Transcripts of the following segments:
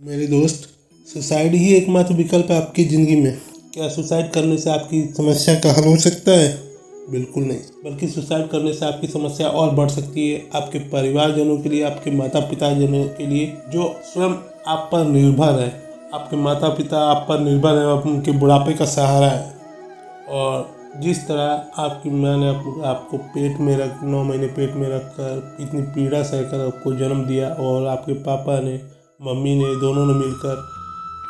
मेरे दोस्त, सुसाइड ही एकमात्र विकल्प है आपकी ज़िंदगी में। क्या सुसाइड करने से आपकी समस्या का हल हो सकता है? बिल्कुल नहीं, बल्कि सुसाइड करने से आपकी समस्या और बढ़ सकती है। आपके परिवारजनों के लिए, आपके माता पिता जनों के लिए जो स्वयं आप पर निर्भर है। आपके माता पिता आप पर निर्भर है, आप उनके बुढ़ापे का सहारा है। और जिस तरह आपकी माँ ने आपको पेट में 9 महीने पेट में रख कर इतनी पीड़ा सहकर आपको जन्म दिया, और आपके पापा ने, मम्मी ने, दोनों ने मिलकर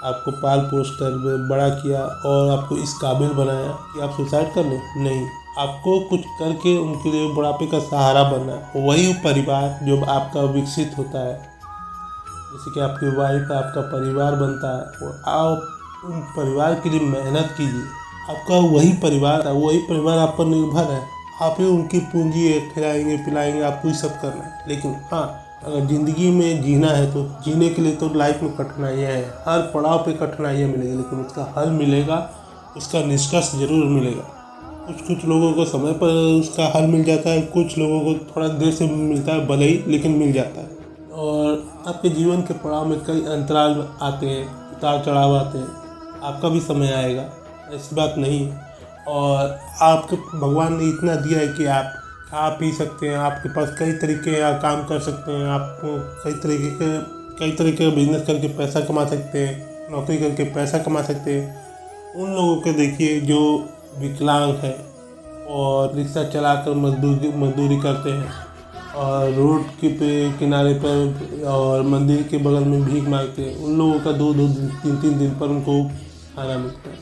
आपको पाल पोस कर बड़ा किया और आपको इस काबिल बनाया कि आप सुसाइड कर लें। नहीं, आपको कुछ करके उनके लिए बुढ़ापे का सहारा बनना है। वही परिवार जो आपका विकसित होता है, जैसे कि आपकी वाइफ आपका परिवार बनता है, और आप उन परिवार के लिए मेहनत कीजिए। आपका वही परिवार आप पर निर्भर है। आप ही उनकी पूंजी है, खिलाएंगे पिलाएंगे, आपको ही सब करना है। लेकिन हाँ, अगर ज़िंदगी में जीना है तो जीने के लिए तो लाइफ में कठिनाइयाँ हैं, हर पड़ाव पे कठिनाइयाँ मिलेगी, लेकिन उसका हल मिलेगा, उसका निष्कर्ष जरूर मिलेगा। कुछ लोगों को समय पर उसका हल मिल जाता है, कुछ लोगों को थोड़ा देर से मिलता है भले ही, लेकिन मिल जाता है। और आपके जीवन के पड़ाव में कई अंतराल आते हैं, उतार चढ़ाव आते हैं। आपका भी समय आएगा, ऐसी बात नहीं है। और आपको भगवान ने इतना दिया है कि आप खा पी सकते हैं, आपके पास कई तरीके का काम कर सकते हैं, आप कई तरीके का बिजनेस करके पैसा कमा सकते हैं, नौकरी करके पैसा कमा सकते हैं। उन लोगों को देखिए जो विकलांग है और रिक्शा चलाकर मजदूरी करते हैं, और रोड के किनारे पर और मंदिर के बगल में भीख मांगते हैं। उन लोगों का 2-2 दिन 3-3 दिन पर उनको खाना मिलता है।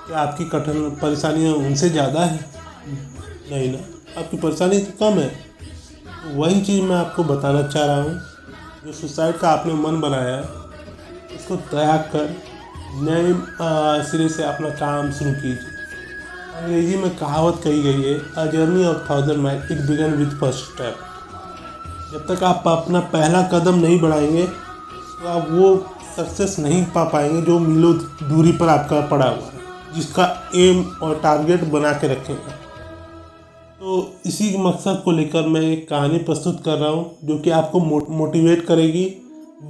क्या आपकी कठिन परेशानियाँ उनसे ज़्यादा है? नहीं ना, आपकी परेशानी तो कम है। वही चीज़ मैं आपको बताना चाह रहा हूँ। जो सुसाइड का आपने मन बनाया है, उसको त्याग कर नए सिरे से अपना काम शुरू कीजिए। अंग्रेजी में कहावत कही गई है, a journey of 1000 mile it began with first step. जब तक आप अपना पहला कदम नहीं बढ़ाएंगे तो आप वो सक्सेस नहीं पा पाएंगे जो मीलों दूरी पर आपका पड़ा हुआ है, जिसका एम और टारगेट बना के रखेंगे। तो इसी मकसद को लेकर मैं एक कहानी प्रस्तुत कर रहा हूँ जो कि आपको मोटिवेट करेगी।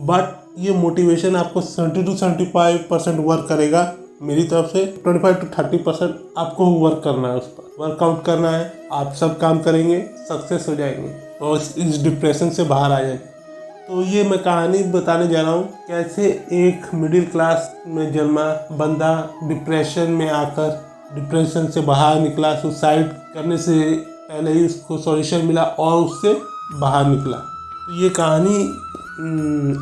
बट ये मोटिवेशन आपको 70 to 75% वर्क करेगा। मेरी तरफ से 25 to 30% आपको वर्क करना है, उस पर वर्कआउट करना है। आप सब काम करेंगे, सक्सेस हो जाएंगे और इस डिप्रेशन से बाहर आ जाएंगे। तो ये मैं कहानी बताने जा रहा हूँ, कैसे एक मिडिल क्लास में जन्मा बंदा डिप्रेशन में आकर डिप्रेशन से बाहर निकला। सुसाइड करने से पहले ही उसको सॉल्यूशन मिला और उससे बाहर निकला। तो ये कहानी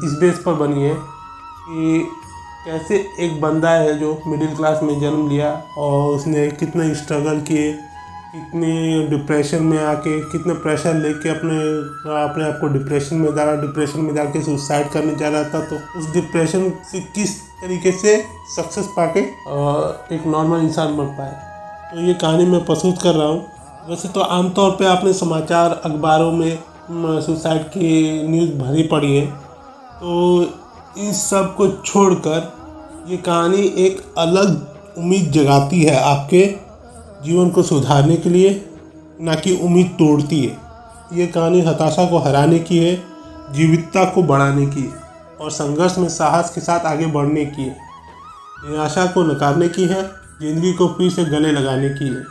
इस बेस पर बनी है कि कैसे एक बंदा है जो मिडिल क्लास में जन्म लिया और उसने कितने स्ट्रगल किए, कितने डिप्रेशन में आके कितने प्रेशर लेके अपने आप को डिप्रेशन में डाला, डिप्रेशन में जाके सुसाइड करने जा रहा था। तो उस डिप्रेशन से किस तरीके से सक्सेस पाके एक नॉर्मल इंसान बन पाए, तो ये कहानी मैं प्रस्तुत कर रहा हूँ। वैसे तो आमतौर पे आपने समाचार अखबारों में सुसाइड की न्यूज़ भरी पड़ी है, तो इस सब को छोड़कर ये कहानी एक अलग उम्मीद जगाती है आपके जीवन को सुधारने के लिए, ना कि उम्मीद तोड़ती है। ये कहानी हताशा को हराने की है, जीवितता को बढ़ाने की है और संघर्ष में साहस के साथ आगे बढ़ने की है। निराशा को नकारने की है, ज़िंदगी को फिर से गले लगाने की है।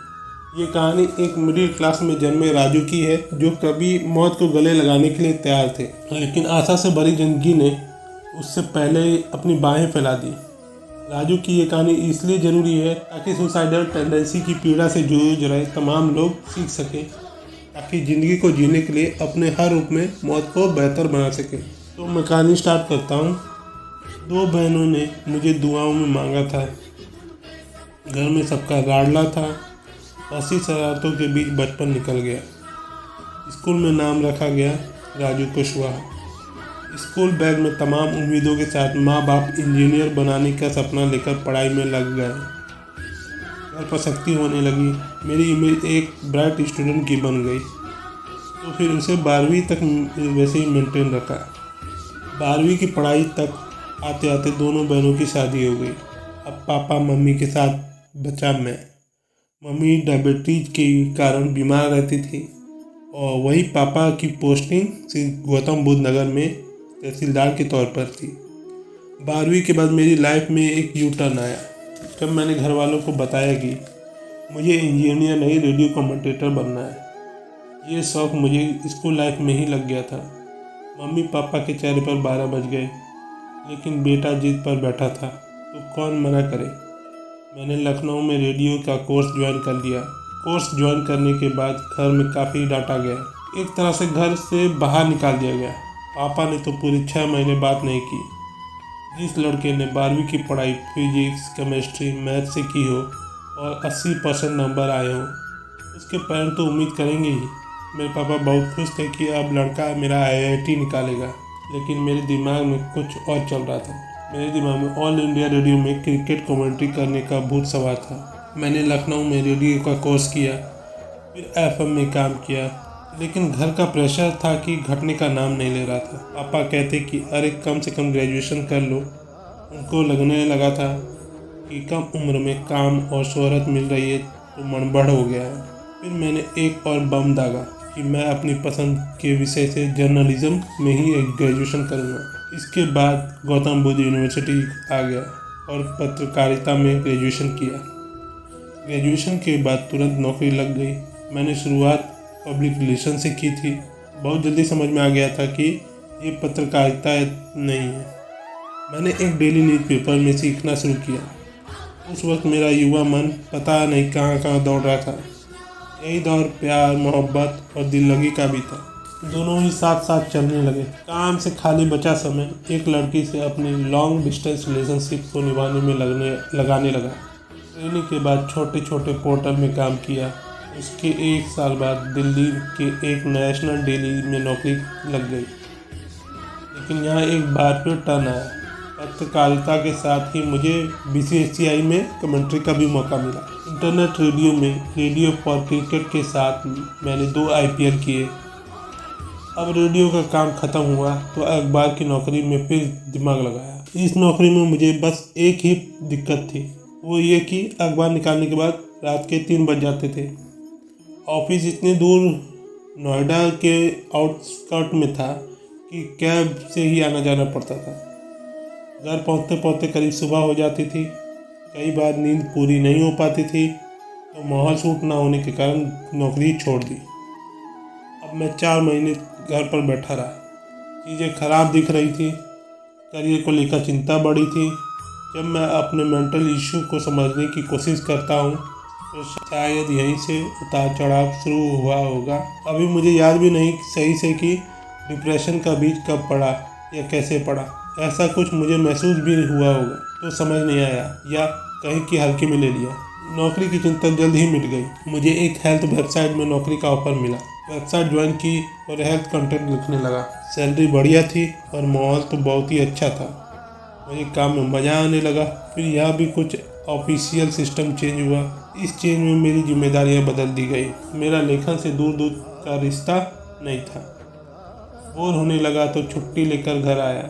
ये कहानी एक मिडिल क्लास में जन्मे राजू की है, जो कभी मौत को गले लगाने के लिए तैयार थे, लेकिन आशा से भरी जिंदगी ने उससे पहले अपनी बाहें फैला दी। राजू की ये कहानी इसलिए ज़रूरी है ताकि सुसाइडल टेंडेंसी की पीड़ा से जूझ रहे तमाम लोग सीख सकें, ताकि ज़िंदगी को जीने के लिए अपने हर रूप में मौत को बेहतर बना सकें। तो मैं कहानी स्टार्ट करता हूँ। 2 बहनों ने मुझे दुआओं में मांगा था, घर में सबका लाडला था। हंसी शरारतों के बीच बचपन निकल गया। स्कूल में नाम रखा गया राजू कुशवाहा। स्कूल बैग में तमाम उम्मीदों के साथ माँ बाप इंजीनियर बनाने का सपना लेकर पढ़ाई में लग गए। घर पर सख्ती होने लगी। मेरी इमेज एक ब्राइट स्टूडेंट की बन गई, तो फिर उसे 12वीं तक वैसे ही मेंटेन रखा। 12वीं की पढ़ाई तक आते आते दोनों बहनों की शादी हो गई। अब पापा मम्मी के साथ बचा मैं। मम्मी डायबिटीज के कारण बीमार रहती थी और वही पापा की पोस्टिंग श्री गौतम बुद्ध नगर में तहसीलदार के तौर पर थी। 12वीं के बाद मेरी लाइफ में एक यू टर्न आया जब मैंने घर वालों को बताया कि मुझे इंजीनियर नहीं रेडियो कमेंटेटर बनना है। ये शौक़ मुझे स्कूल लाइफ में ही लग गया था। मम्मी पापा के चेहरे पर 12 बज गए, लेकिन बेटा जिद पर बैठा था तो कौन मना करे। मैंने लखनऊ में रेडियो का कोर्स ज्वाइन कर लिया। कोर्स ज्वाइन करने के बाद घर में काफ़ी डांटा गया, एक तरह से घर से बाहर निकाल दिया गया। पापा ने तो पूरी 6 महीने बात नहीं की। जिस लड़के ने 12वीं की पढ़ाई फिजिक्स केमिस्ट्री मैथ से की हो और 80% नंबर आए हों, उसके पेरेंट्स तो उम्मीद करेंगे ही। मेरे पापा बहुत खुश थे कि अब लड़का मेरा IIT निकालेगा, लेकिन मेरे दिमाग में कुछ और चल रहा था। मेरे दिमाग में ऑल इंडिया रेडियो में क्रिकेट कमेंट्री करने का भूत सवार था। मैंने लखनऊ में रेडियो का कोर्स किया, फिर FM में काम किया, लेकिन घर का प्रेशर था कि घटने का नाम नहीं ले रहा था। पापा कहते कि अरे कम से कम ग्रेजुएशन कर लो। उनको लगने लगा था कि कम उम्र में काम और शोहरत मिल रही है तो मनबढ़ हो गया है। फिर मैंने एक और बम दागा कि मैं अपनी पसंद के विषय से जर्नलिज्म में ही एक ग्रेजुएशन करूँगा। इसके बाद गौतम बुद्ध यूनिवर्सिटी आ गया और पत्रकारिता में ग्रेजुएशन किया। ग्रेजुएशन के बाद तुरंत नौकरी लग गई। मैंने शुरुआत पब्लिक रिलेशन से की थी। बहुत जल्दी समझ में आ गया था कि ये पत्रकारिता नहीं है। मैंने एक डेली न्यूज़पेपर में सीखना शुरू किया। उस वक्त मेरा युवा मन पता नहीं कहाँ कहाँ दौड़ रहा था। यही दौर प्यार मोहब्बत और दिल लगी का भी था। दोनों ही साथ साथ चलने लगे। काम से खाली बचा समय एक लड़की से अपनी लॉन्ग डिस्टेंस रिलेशनशिप को निभाने में लगाने लगा। ट्रेनिंग के बाद छोटे छोटे पोर्टल में काम किया। उसके 1 साल बाद दिल्ली के एक नेशनल डेली में नौकरी लग गई। लेकिन यहाँ एक बार फिर टर्न आया। पत्रकारिता के साथ ही मुझे BCCI में कमेंट्री का भी मौका मिला। इंटरनेट रेडियो में रेडियो फॉर क्रिकेट के साथ मैंने 2 IPL किए। अब रेडियो का काम ख़त्म हुआ तो अखबार की नौकरी में फिर दिमाग लगाया। इस नौकरी में मुझे बस एक ही दिक्कत थी, वो ये कि अखबार निकालने के बाद रात के 3 बज जाते थे। ऑफिस इतनी दूर नोएडा के आउटस्कर्ट में था कि कैब से ही आना जाना पड़ता था। घर पहुंचते पहुंचते करीब सुबह हो जाती थी। कई बार नींद पूरी नहीं हो पाती थी, तो माहौल सूट ना होने के कारण नौकरी छोड़ दी। अब मैं 4 महीने घर पर बैठा रहा। चीज़ें खराब दिख रही थी, करियर को लेकर चिंता बढ़ी थी। जब मैं अपने मेंटल इशू को समझने की कोशिश करता हूँ तो शायद यहीं से उतार चढ़ाव शुरू हुआ होगा। अभी मुझे याद भी नहीं सही से कि डिप्रेशन का बीज कब पड़ा या कैसे पड़ा। ऐसा कुछ मुझे महसूस भी हुआ होगा तो समझ नहीं आया, या कहीं की हल्की में ले लिया। नौकरी की चिंता जल्द ही मिट गई। मुझे एक हेल्थ वेबसाइट में नौकरी का ऑफर मिला। वेबसाइट ज्वाइन की और हेल्थ कंटेंट लिखने लगा। सैलरी बढ़िया थी और माहौल तो बहुत ही अच्छा था। मुझे काम में मज़ा आने लगा। फिर यहाँ भी कुछ ऑफिशियल सिस्टम चेंज हुआ। इस चेंज में मेरी जिम्मेदारियाँ बदल दी गई। मेरा लेखन से दूर दूर का रिश्ता नहीं था। बोर होने लगा तो छुट्टी लेकर घर आया।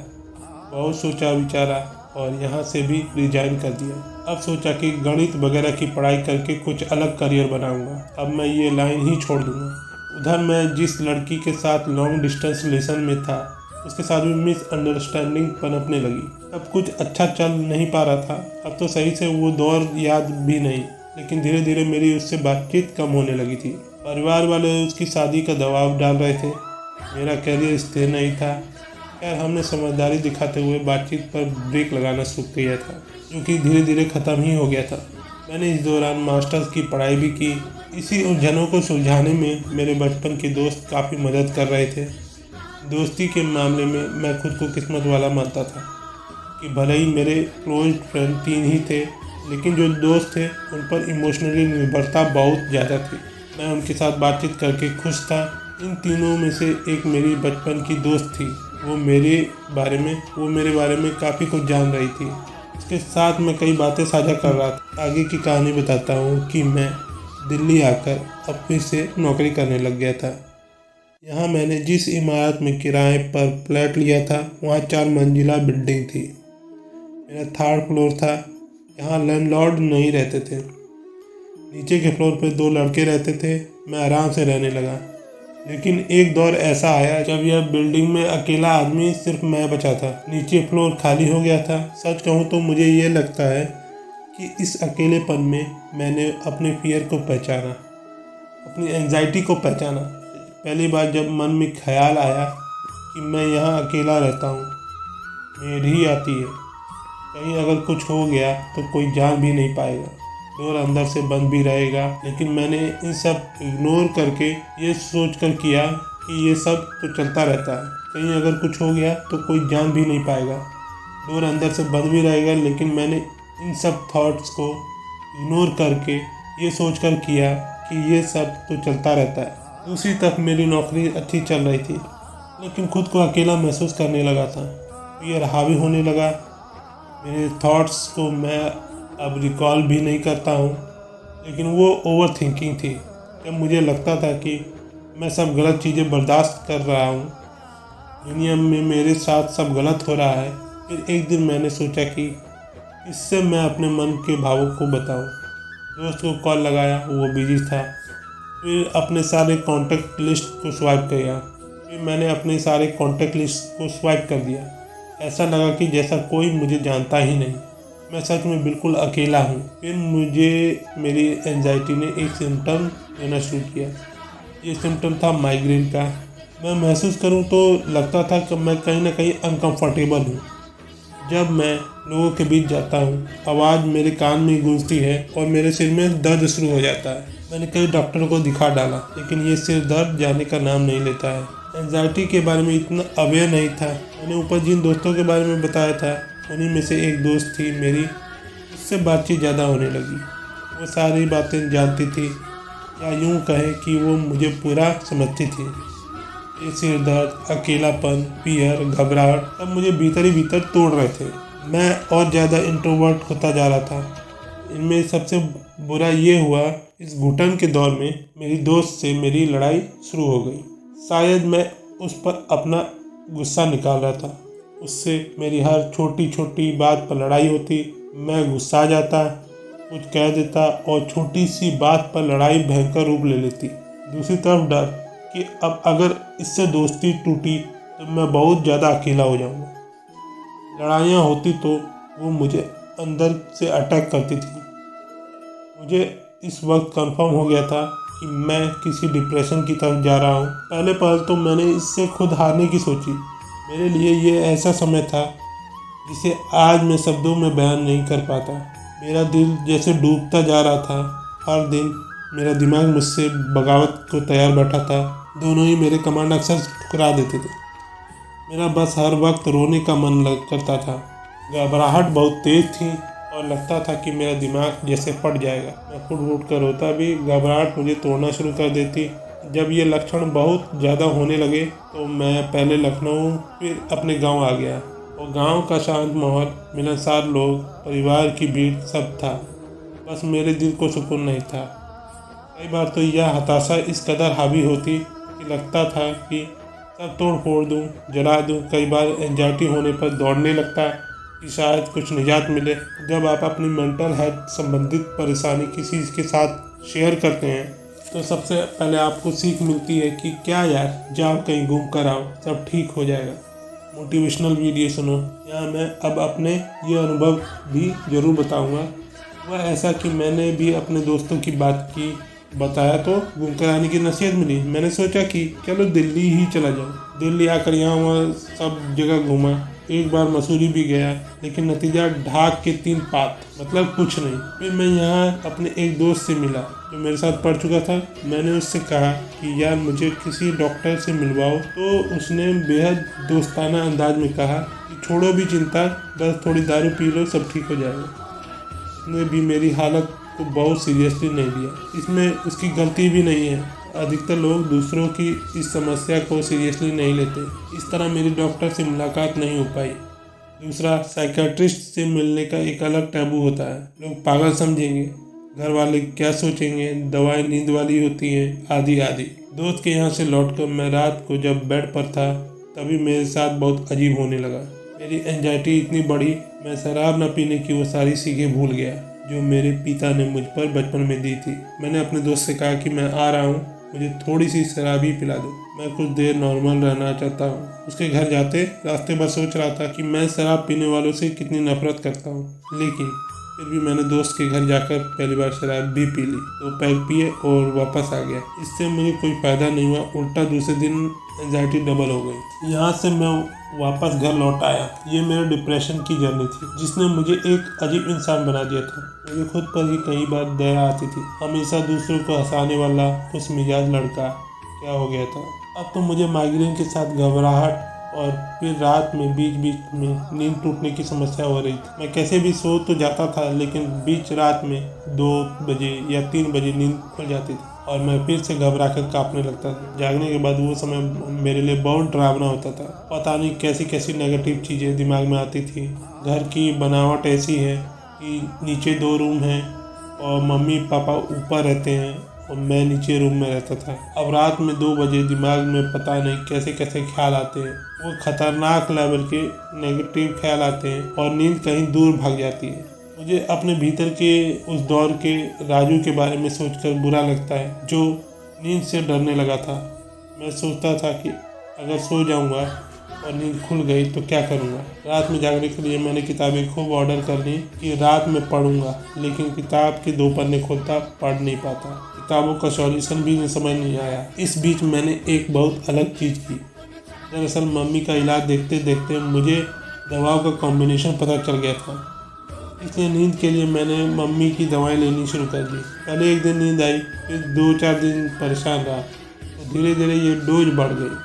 बहुत सोचा विचारा और यहाँ से भी रिजाइन कर दिया। अब सोचा कि गणित वगैरह की पढ़ाई करके कुछ अलग करियर बनाऊंगा। अब मैं ये लाइन ही छोड़ दूंगा। उधर मैं जिस लड़की के साथ लॉन्ग डिस्टेंस रिलेशन में था उसके साथ भी मिसअंडरस्टैंडिंग पनपने लगी। अब कुछ अच्छा चल नहीं पा रहा था। अब तो सही से वो दौर याद भी नहीं, लेकिन धीरे धीरे मेरी उससे बातचीत कम होने लगी थी। परिवार वाले उसकी शादी का दबाव डाल रहे थे। मेरा करियर स्थिर नहीं था। खैर हमने समझदारी दिखाते हुए बातचीत पर ब्रेक लगाना शुरू किया था, जो कि धीरे धीरे ख़त्म ही हो गया था। मैंने इस दौरान मास्टर्स की पढ़ाई भी की। इसी उलझनों को सुलझाने में मेरे बचपन के दोस्त काफ़ी मदद कर रहे थे। दोस्ती के मामले में मैं खुद को किस्मत वाला मानता था कि भले ही मेरे क्लोज फ्रेंड 3 ही थे, लेकिन जो दोस्त थे उन पर इमोशनली निर्भरता बहुत ज़्यादा थी। मैं उनके साथ बातचीत करके खुश था। इन तीनों में से एक मेरी बचपन की दोस्त थी। वो मेरे बारे में काफ़ी कुछ जान रही थी। उसके साथ मैं कई बातें साझा कर रहा था। आगे की कहानी बताता हूँ कि मैं दिल्ली आकर अब फिर से नौकरी करने लग गया था। यहाँ मैंने जिस इमारत में किराए पर फ्लैट लिया था वहाँ 4 मंजिला बिल्डिंग थी। मेरा 3rd फ्लोर था। यहाँ लैंडलॉर्ड नहीं रहते थे। नीचे के फ्लोर पे 2 लड़के रहते थे। मैं आराम से रहने लगा। लेकिन एक दौर ऐसा आया जब यह बिल्डिंग में अकेला आदमी सिर्फ मैं बचा था। नीचे फ्लोर खाली हो गया था। सच कहूँ तो मुझे ये लगता है कि इस अकेलेपन में मैंने अपने फियर को पहचाना, अपनी एंजाइटी को पहचाना। पहली बार जब मन में ख्याल आया कि मैं यहाँ अकेला रहता हूँ, मेड ही आती है, कहीं अगर कुछ हो गया तो कोई जान भी नहीं पाएगा, डोर अंदर से बंद भी रहेगा। लेकिन मैंने इन सब इग्नोर करके ये सोच कर किया कि ये सब तो चलता रहता है, कहीं अगर कुछ हो गया तो कोई जान भी नहीं पाएगा, डोर अंदर से बंद भी रहेगा। लेकिन मैंने इन सब थॉट्स को इग्नोर करके ये सोच कर किया कि ये सब तो चलता रहता है। दूसरी तरफ मेरी नौकरी अच्छी चल रही थी, लेकिन खुद को अकेला महसूस करने लगा था। फियर हावी होने लगा। मेरे थॉट्स को मैं अब रिकॉल भी नहीं करता हूँ, लेकिन वो ओवर थिंकिंग थी। जब मुझे लगता था कि मैं सब गलत चीज़ें बर्दाश्त कर रहा हूँ, दुनिया में मेरे साथ सब गलत हो रहा है। फिर एक दिन मैंने सोचा कि इससे मैं अपने मन के भावों को बताऊँ। दोस्त को कॉल लगाया, वो बिजी था। फिर अपने सारे कॉन्टैक्ट लिस्ट को स्वाइप किया। फिर मैंने अपने सारे कॉन्टैक्ट लिस्ट को स्वाइप कर दिया। ऐसा लगा कि जैसा कोई मुझे जानता ही नहीं, मैं सच में बिल्कुल अकेला हूँ। फिर मुझे मेरी एंजाइटी ने एक सिम्टम देना शुरू किया। ये सिम्टम था माइग्रेन का। मैं महसूस करूँ तो लगता था कि मैं कहीं ना कहीं अनकंफर्टेबल हूँ। जब मैं लोगों के बीच जाता हूँ, आवाज़ मेरे कान में गूंजती है और मेरे सिर में दर्द शुरू हो जाता है। मैंने कई डॉक्टरों को दिखा डाला, लेकिन ये सिर दर्द जाने का नाम नहीं लेता है। एंजाइटी के बारे में इतना अवेयर नहीं था। मैंने ऊपर जिन दोस्तों के बारे में बताया था, उन्हीं में से एक दोस्त थी मेरी, उससे बातचीत ज़्यादा होने लगी। वो सारी बातें जानती थी, या यूँ कहें कि वो मुझे पूरा समझती थी। ये सिर दर्द, अकेलापन, फियर, घबराहट सब मुझे भीतर ही भीतर तोड़ रहे थे। मैं और ज़्यादा इंट्रोवर्ट होता जा रहा था। इनमें सबसे बुरा ये हुआ, इस घुटन के दौर में मेरी दोस्त से मेरी लड़ाई शुरू हो गई। शायद मैं उस पर अपना गुस्सा निकाल रहा था। उससे मेरी हर छोटी छोटी बात पर लड़ाई होती। मैं गुस्सा जाता, कुछ कह देता और छोटी सी बात पर लड़ाई भयंकर रूप ले लेती। दूसरी तरफ डर कि अब अगर इससे दोस्ती टूटी तो मैं बहुत ज़्यादा अकेला हो जाऊंगा। लड़ाइयाँ होती तो वो मुझे अंदर से अटैक करती थी। मुझे इस वक्त कंफर्म हो गया था कि मैं किसी डिप्रेशन की तरफ जा रहा हूँ। पहले पल तो मैंने इससे खुद हारने की सोची। मेरे लिए ये ऐसा समय था जिसे आज मैं शब्दों में बयान नहीं कर पाता। मेरा दिल जैसे डूबता जा रहा था। हर दिन मेरा दिमाग मुझसे बगावत को तैयार बैठा था। दोनों ही मेरे कमांड अक्सर ठुकरा देते थे। मेरा बस हर वक्त रोने का मन करता था। घबराहट बहुत तेज थी और लगता था कि मेरा दिमाग जैसे फट जाएगा। मैं फुट फुट कर रोता भी। घबराहट मुझे तोड़ना शुरू कर देती। जब ये लक्षण बहुत ज़्यादा होने लगे तो मैं पहले लखनऊ फिर अपने गांव आ गया। और गांव का शांत माहौल, मिलनसार लोग, परिवार की भीड़ सब था। बस मेरे दिल को सुकून नहीं था। कई बार तो यह हताशा इस कदर हावी होती कि लगता था कि सब तोड़ फोड़ दूँ, जला दूँ। कई बार एंजाइटी होने पर दौड़ने लगता कि शायद कुछ निजात मिले। जब आप अपनी मेंटल हेल्थ संबंधित परेशानी किसी के साथ शेयर करते हैं तो सबसे पहले आपको सीख मिलती है कि क्या यार, जाओ कहीं घूम कर आओ, सब ठीक हो जाएगा। मोटिवेशनल वीडियो सुनो। यहाँ मैं अब अपने ये अनुभव भी ज़रूर बताऊँगा। वह ऐसा कि मैंने भी अपने दोस्तों की बात की, बताया तो घूम कर आने की नसीहत मिली। मैंने सोचा कि चलो दिल्ली ही चला जाऊँ। दिल्ली आकर यहाँ वहाँ सब जगह घूमा। एक बार मसूरी भी गया, लेकिन नतीजा ढाक के 3 पात, मतलब कुछ नहीं। फिर मैं यहाँ अपने एक दोस्त से मिला जो मेरे साथ पढ़ चुका था। मैंने उससे कहा कि यार मुझे किसी डॉक्टर से मिलवाओ। तो उसने बेहद दोस्ताना अंदाज में कहा कि छोड़ो भी चिंता, बस थोड़ी दारू पी लो, सब ठीक हो जाएगा। उसने भी मेरी हालत को बहुत सीरियसली नहीं लिया। इसमें उसकी गलती भी नहीं है। अधिकतर लोग दूसरों की इस समस्या को सीरियसली नहीं लेते। इस तरह मेरी डॉक्टर से मुलाकात नहीं हो पाई। दूसरा, साइकियाट्रिस्ट से मिलने का एक अलग टैबू होता है। लोग पागल समझेंगे, घर वाले क्या सोचेंगे, दवाएं नींद वाली होती हैं, आदि आदि। दोस्त के यहाँ से लौटकर मैं रात को जब बेड पर था तभी मेरे साथ बहुत अजीब होने लगा। मेरी एंजाइटी इतनी बढ़ी, मैं शराब न पीने की वो सारी सीखें भूल गया जो मेरे पिता ने मुझ पर बचपन में दी थी। मैंने अपने दोस्त से कहा कि मैं आ रहा हूँ, मुझे थोड़ी सी शराब ही पिला दो, मैं कुछ देर नॉर्मल रहना चाहता हूँ। उसके घर जाते रास्ते भर सोच रहा था कि मैं शराब पीने वालों से कितनी नफरत करता हूँ, लेकिन फिर भी मैंने दोस्त के घर जाकर पहली बार शराब भी पी ली। 2 पैग पिए और वापस आ गया। इससे मुझे कोई फ़ायदा नहीं हुआ, उल्टा दूसरे दिन एंजाइटी डबल हो गई। यहाँ से मैं वापस घर लौट आया। ये मेरे डिप्रेशन की जर्नी थी जिसने मुझे एक अजीब इंसान बना दिया था। मुझे खुद पर ही कई बार दया आती थी। हमेशा दूसरों को हंसाने वाला खुश मिजाज लड़का क्या हो गया था। अब तो मुझे माइग्रेन के साथ घबराहट और फिर रात में बीच बीच में नींद टूटने की समस्या हो रही थी। मैं कैसे भी सो तो जाता था, लेकिन बीच रात में 2 बजे या 3 बजे नींद खुल जाती थी और मैं फिर से घबरा कर काँपने लगता था। जागने के बाद वो समय मेरे लिए बहुत डरावना होता था। पता नहीं कैसी कैसी नेगेटिव चीज़ें दिमाग में आती थी। घर की बनावट ऐसी है कि नीचे 2 रूम हैं और मम्मी पापा ऊपर रहते हैं और मैं नीचे रूम में रहता था। अब रात में 2 बजे दिमाग में पता नहीं कैसे कैसे ख्याल आते हैं। वो खतरनाक लेवल के नेगेटिव ख्याल आते हैं और नींद कहीं दूर भाग जाती है। मुझे अपने भीतर के उस दौर के राजू के बारे में सोचकर बुरा लगता है जो नींद से डरने लगा था। मैं सोचता था कि अगर सो जाऊंगा और नींद खुल गई तो क्या करूंगा। रात में जागने के लिए मैंने किताबें खूब ऑर्डर कर ली कि रात में पढ़ूंगा, लेकिन किताब के 2 पन्ने खोलता पढ़ नहीं पाता। किताबों का सॉल्यूशन भी समझ नहीं आया। इस बीच मैंने एक बहुत अलग चीज़ की। दरअसल मम्मी का इलाज देखते देखते मुझे दवाओं का कॉम्बिनेशन पता चल गया था, इसलिए नींद के लिए मैंने मम्मी की दवाएं लेनी शुरू कर दी। पहले एक दिन नींद आई, फिर 2-4 दिन परेशान रहा, तो धीरे धीरे ये डोज बढ़ गई,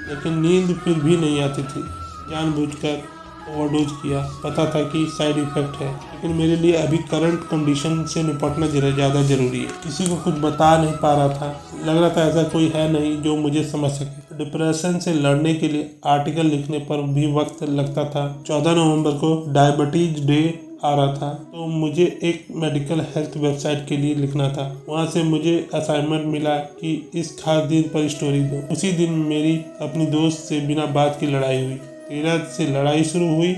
लेकिन नींद फिर भी नहीं आती थी। जानबूझकर ओवरडोज किया। पता था कि साइड इफ़ेक्ट है, लेकिन मेरे लिए अभी करंट कंडीशन से निपटना ज़्यादा ज़रूरी है। किसी को कुछ बता नहीं पा रहा था। लग रहा था ऐसा कोई है नहीं जो मुझे समझ सके। डिप्रेशन से लड़ने के लिए आर्टिकल लिखने पर भी वक्त लगता था। 14 नवंबर को डायबिटीज डे आ रहा था, तो मुझे एक मेडिकल हेल्थ वेबसाइट के लिए लिखना था। वहाँ से मुझे असाइनमेंट मिला कि इस खास दिन पर स्टोरी दो। उसी दिन मेरी अपनी दोस्त से बिना बात की लड़ाई हुई। 13 से लड़ाई शुरू हुई,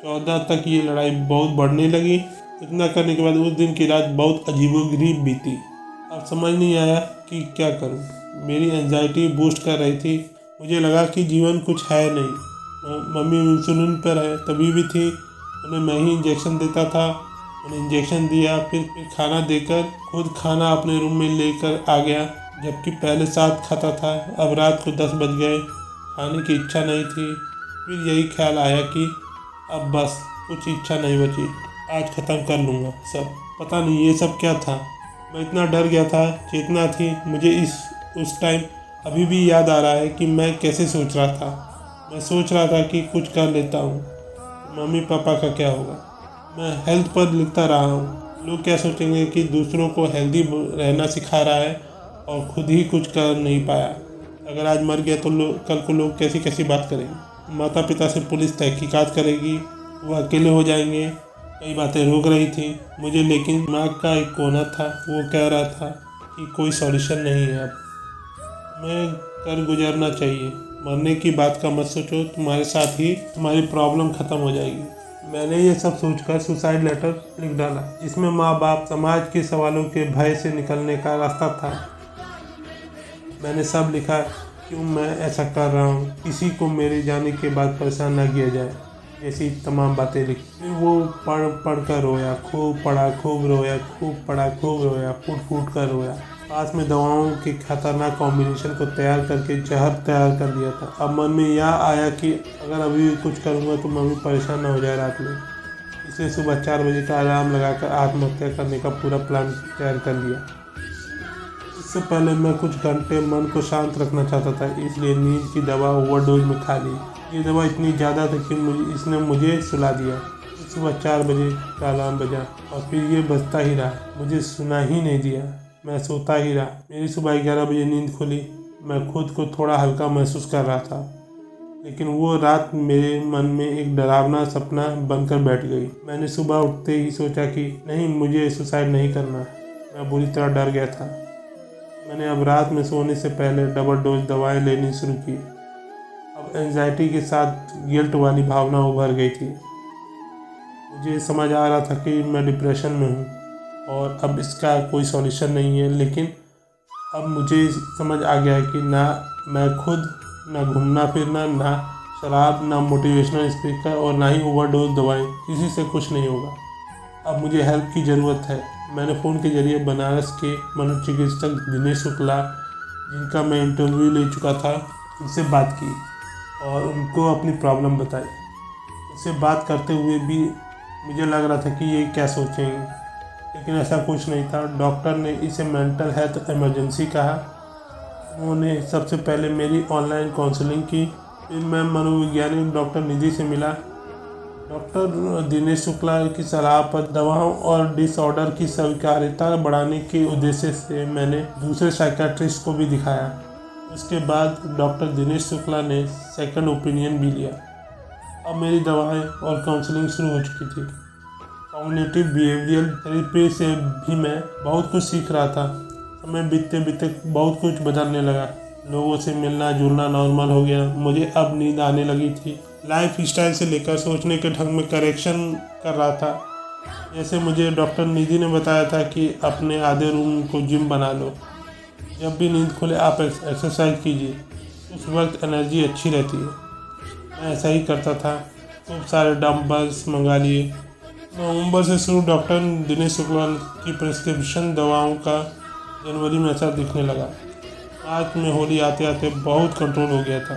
14 तक ये लड़ाई बहुत बढ़ने लगी। इतना करने के बाद उस दिन की रात बहुत अजीबोगरीब बीती। अब समझ नहीं आया कि क्या करूं। मेरी एंजाइटी बूस्ट कर रही थी। मुझे लगा कि जीवन कुछ है नहीं। मम्मी इंसुलिन पर है, तभी भी थी। उन्हें मैं ही इंजेक्शन देता था। उन्हें इंजेक्शन दिया, फिर खाना देकर खुद खाना अपने रूम में लेकर आ गया, जबकि पहले साथ खाता था। अब रात को 10 बज गए, खाने की इच्छा नहीं थी। फिर यही ख्याल आया कि अब बस कुछ इच्छा नहीं बची, आज ख़त्म कर लूँगा सब। पता नहीं ये सब क्या था। मैं इतना डर गया था, चेतना थी। मुझे उस टाइम अभी भी याद आ रहा है कि मैं कैसे सोच रहा था। मैं सोच रहा था कि कुछ कर लेता हूँ, मम्मी पापा का क्या होगा। मैं हेल्थ पर लिखता रहा हूँ, लोग क्या सोचेंगे कि दूसरों को हेल्दी रहना सिखा रहा है और खुद ही कुछ कर नहीं पाया। अगर आज मर गया तो कल को लोग कैसी कैसी बात करेंगे। माता पिता से पुलिस तहकीकात करेगी, वो अकेले हो जाएंगे। कई बातें रोक रही थी मुझे, लेकिन दिमाग का एक कोना था, वो कह रहा था कि कोई सॉल्यूशन नहीं है। अब मैं कर गुजरना चाहिए। मरने की बात का मत सोचो, तुम्हारे साथ ही तुम्हारी प्रॉब्लम ख़त्म हो जाएगी। मैंने ये सब सोचकर सुसाइड लेटर लिख डाला, जिसमें माँ बाप समाज के सवालों के भय से निकलने का रास्ता था। मैंने सब लिखा, क्यों मैं ऐसा कर रहा हूँ, किसी को मेरे जाने के बाद परेशान ना किया जाए, ऐसी तमाम बातें लिखी। फिर वो पढ़ कर रोया, खूब पढ़ा, खूब रोया, खूब पढ़ा, खूब रोया, फूट फूट कर रोया। पास में दवाओं के खतरनाक कॉम्बिनेशन को तैयार करके जहर तैयार कर दिया था। अब मन में यह आया कि अगर अभी कुछ करूँगा तो मम्मी परेशान ना हो जाए रात में। इसलिए सुबह 4 बजे का अलार्म लगाकर आत्महत्या करने का पूरा प्लान तैयार कर लिया। इससे पहले मैं कुछ घंटे मन को शांत रखना चाहता था, इसलिए नींद की दवा ओवरडोज में खा ली। ये दवा इतनी ज़्यादा थी कि इसने मुझे सुला दिया। सुबह 4 बजे का अलार्म बजा और फिर ये बजता ही रहा, मुझे सुना ही नहीं दिया। मैं सोता ही रहा। मेरी सुबह 11 बजे नींद खुली। मैं खुद को थोड़ा हल्का महसूस कर रहा था, लेकिन वो रात मेरे मन में एक डरावना सपना बनकर बैठ गई। मैंने सुबह उठते ही सोचा कि नहीं, मुझे सुसाइड नहीं करना। मैं बुरी तरह डर गया था। मैंने अब रात में सोने से पहले डबल डोज दवाएं लेनी शुरू की। अब एंजाइटी के साथ गिल्ट वाली भावना उभर गई थी। मुझे समझ आ रहा था कि मैं डिप्रेशन में हूँ और अब इसका कोई सॉल्यूशन नहीं है, लेकिन अब मुझे समझ आ गया है कि ना मैं खुद, ना घूमना फिरना, ना शराब, ना मोटिवेशनल स्पीकर और ना ही ओवरडोज दवाएं, किसी से कुछ नहीं होगा। अब मुझे हेल्प की ज़रूरत है। मैंने फ़ोन के जरिए बनारस के मनोचिकित्सक दिनेश शुक्ला, जिनका मैं इंटरव्यू ले चुका था, उनसे बात की और उनको अपनी प्रॉब्लम बताई। उससे बात करते हुए भी मुझे लग रहा था कि ये क्या सोचेंगे, लेकिन ऐसा कुछ नहीं था। डॉक्टर ने इसे मेंटल हेल्थ इमरजेंसी कहा। उन्होंने सबसे पहले मेरी ऑनलाइन काउंसलिंग की। फिर मैं मनोवैज्ञानिक डॉक्टर निधि से मिला। डॉक्टर दिनेश शुक्ला की सलाह पर दवाओं और डिसऑर्डर की स्वीकार्यता बढ़ाने के उद्देश्य से मैंने दूसरे साइकियाट्रिस्ट को भी दिखाया। उसके बाद डॉक्टर दिनेश शुक्ला ने सेकंड ओपिनियन भी लिया। अब मेरी दवाएं और काउंसलिंग शुरू हो चुकी थी। कॉग्निटिव बिहेवियरल थेरेपी से भी मैं बहुत कुछ सीख रहा था। समय बीतते बीतते बहुत कुछ बदलने लगा। लोगों से मिलना जुलना नॉर्मल हो गया। मुझे अब नींद आने लगी थी। लाइफ स्टाइल से लेकर सोचने के ढंग में करेक्शन कर रहा था। जैसे मुझे डॉक्टर निधि ने बताया था कि अपने आधे रूम को जिम बना लो, जब भी नींद खुले आप एक्सरसाइज कीजिए, उस वक्त एनर्जी अच्छी रहती है। मैं ऐसा ही करता था। खूब सारे डम्बल्स मंगा लिए। नवंबर से शुरू डॉक्टर दिनेश शुक्ला की प्रिस्क्रिप्शन दवाओं का जनवरी में असर दिखने लगा। मार्च में होली आते आते बहुत कंट्रोल हो गया था।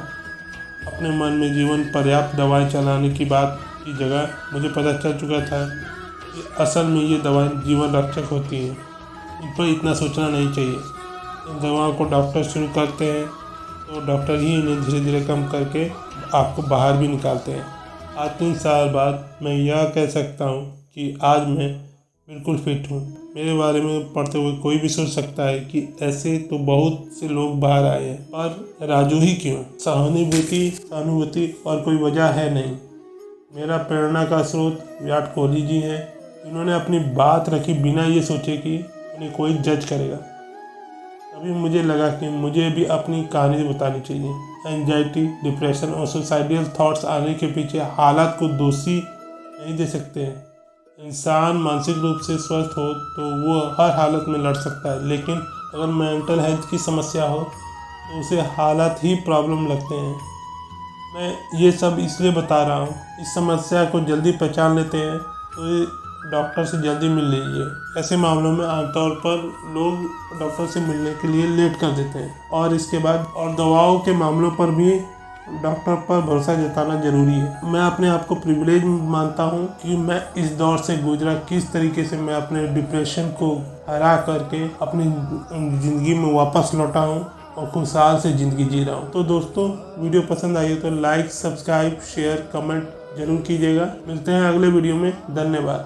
अपने मन में जीवन पर्याप्त दवाएं चलाने की बात की जगह मुझे पता चल चुका था कि असल में ये दवाएं जीवन रक्षक होती हैं। इन पर इतना सोचना नहीं चाहिए। इन दवाओं को डॉक्टर शुरू करते हैं तो डॉक्टर ही इन्हें धीरे धीरे कम करके आपको बाहर भी निकालते हैं। आज 3 साल बाद मैं यह कह सकता हूँ कि आज मैं बिल्कुल फिट हूँ। मेरे बारे में पढ़ते हुए कोई भी सोच सकता है कि ऐसे तो बहुत से लोग बाहर आए हैं, पर राजू ही क्यों? सहानुभूति और कोई वजह है नहीं। मेरा प्रेरणा का स्रोत विराट कोहली जी हैं। इन्होंने अपनी बात रखी बिना ये सोचे कि उन्हें कोई जज करेगा। तभी मुझे लगा कि मुझे भी अपनी कहानी बतानी चाहिए। एंजाइटी, डिप्रेशन और सुसाइडल थॉट्स आने के पीछे हालात को दोषी नहीं दे सकते हैं। इंसान मानसिक रूप से स्वस्थ हो तो वो हर हालत में लड़ सकता है, लेकिन अगर मेंटल हेल्थ की समस्या हो तो उसे हालात ही प्रॉब्लम लगते हैं। मैं ये सब इसलिए बता रहा हूँ, इस समस्या को जल्दी पहचान लेते हैं तो डॉक्टर से जल्दी मिल लीजिए। ऐसे मामलों में आमतौर पर लोग डॉक्टर से मिलने के लिए लेट कर देते हैं और इसके बाद और दवाओं के मामलों पर भी डॉक्टर पर भरोसा जताना जरूरी है। मैं अपने आप को प्रिविलेज मानता हूँ कि मैं इस दौर से गुजरा, किस तरीके से मैं अपने डिप्रेशन को हरा करके अपनी ज़िंदगी में वापस लौटा हूँ और खुशहाल से ज़िंदगी जी रहा हूँ। तो दोस्तों, वीडियो पसंद आई हो तो लाइक, सब्सक्राइब, शेयर, कमेंट जरूर कीजिएगा। मिलते हैं अगले वीडियो में। धन्यवाद।